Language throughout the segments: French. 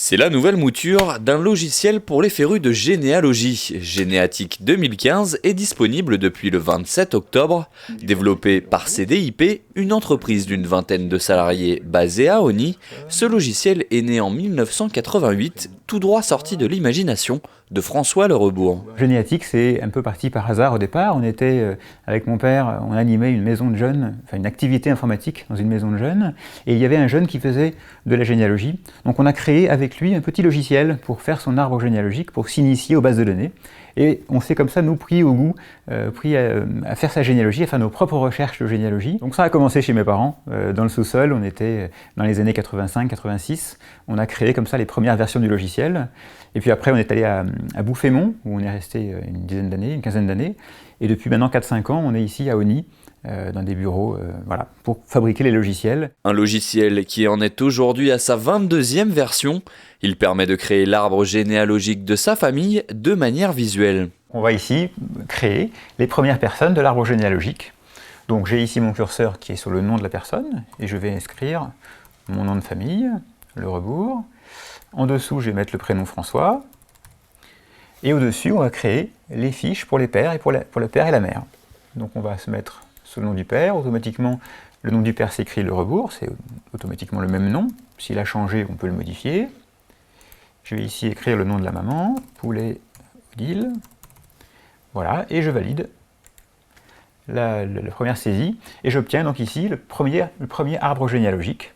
C'est la nouvelle mouture d'un logiciel pour les férus de généalogie. Généatique 2015 est disponible depuis le 27 octobre. Développé par CDIP, une entreprise d'une vingtaine de salariés basée à Osny, ce logiciel est né en 1988, tout droit sorti de l'imagination de François Le Rebourg. Généatique, c'est un peu parti par hasard au départ. On était, avec mon père, on animait une maison de jeunes, enfin une activité informatique dans une maison de jeunes, et il y avait un jeune qui faisait de la généalogie. Donc on a créé avec lui un petit logiciel pour faire son arbre généalogique, pour s'initier aux bases de données. Et on s'est comme ça, nous, pris au goût, pris à faire sa généalogie, à faire nos propres recherches de généalogie. Donc ça a commencé chez mes parents, dans le sous-sol, on était dans les années 85-86. On a créé comme ça les premières versions du logiciel. Et puis après, on est allé à Bouffémont, où on est resté une dizaine d'années, une quinzaine d'années. Et depuis maintenant 4-5 ans, on est ici à Osny, dans des bureaux voilà, pour fabriquer les logiciels. Un logiciel qui en est aujourd'hui à sa 22e version. Il permet de créer l'arbre généalogique de sa famille de manière visuelle. On va ici créer les premières personnes de l'arbre généalogique. Donc j'ai ici mon curseur qui est sur le nom de la personne, et je vais inscrire mon nom de famille, Le Rebourg. En dessous, je vais mettre le prénom François. Et au-dessus, on va créer les fiches pour les pères et pour le père et la mère. Donc on va se mettre sous le nom du père. Automatiquement, le nom du père s'écrit Le Rebourg, c'est automatiquement le même nom. S'il a changé, on peut le modifier. Je vais ici écrire le nom de la maman, Poulet Odile. Voilà, et je valide la première saisie. Et j'obtiens donc ici le premier arbre généalogique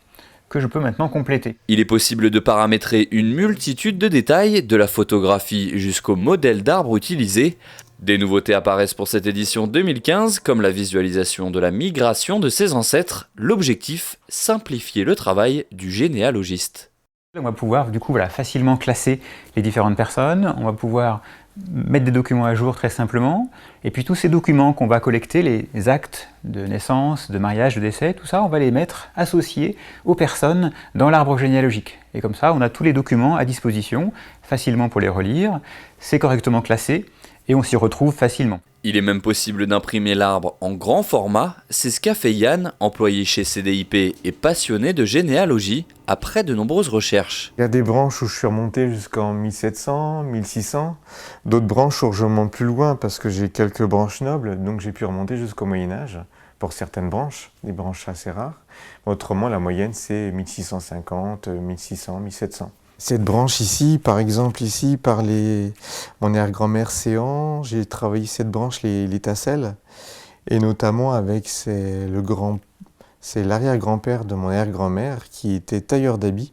que je peux maintenant compléter. Il est possible de paramétrer une multitude de détails, de la photographie jusqu'au modèle d'arbre utilisé. Des nouveautés apparaissent pour cette édition 2015, comme la visualisation de la migration de ses ancêtres. L'objectif, simplifier le travail du généalogiste. On va pouvoir du coup facilement classer les différentes personnes, on va pouvoir mettre des documents à jour très simplement, et puis tous ces documents qu'on va collecter, les actes de naissance, de mariage, de décès, tout ça, on va les mettre associés aux personnes dans l'arbre généalogique. Et comme ça, on a tous les documents à disposition, facilement pour les relire, c'est correctement classé, et on s'y retrouve facilement. Il est même possible d'imprimer l'arbre en grand format, c'est ce qu'a fait Yann, employé chez CDIP et passionné de généalogie, après de nombreuses recherches. Il y a des branches où je suis remonté jusqu'en 1700, 1600, d'autres branches où je remonte plus loin parce que j'ai quelques branches nobles, donc j'ai pu remonter jusqu'au Moyen-Âge, pour certaines branches, des branches assez rares. Autrement, la moyenne c'est 1650, 1600, 1700. Cette branche ici, par exemple ici, par mon arrière-grand-mère Séan, j'ai travaillé cette branche, les tasselles, et notamment avec c'est l'arrière-grand-père de mon arrière-grand-mère qui était tailleur d'habits.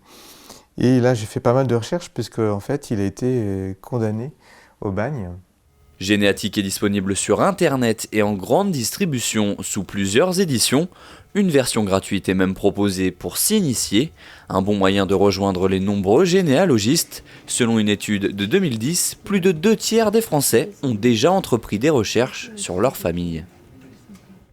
Et là, j'ai fait pas mal de recherches puisque en fait, il a été condamné au bagne. Généatique est disponible sur Internet et en grande distribution sous plusieurs éditions. Une version gratuite est même proposée pour s'initier, un bon moyen de rejoindre les nombreux généalogistes. Selon une étude de 2010, plus de 2 tiers des Français ont déjà entrepris des recherches sur leur famille.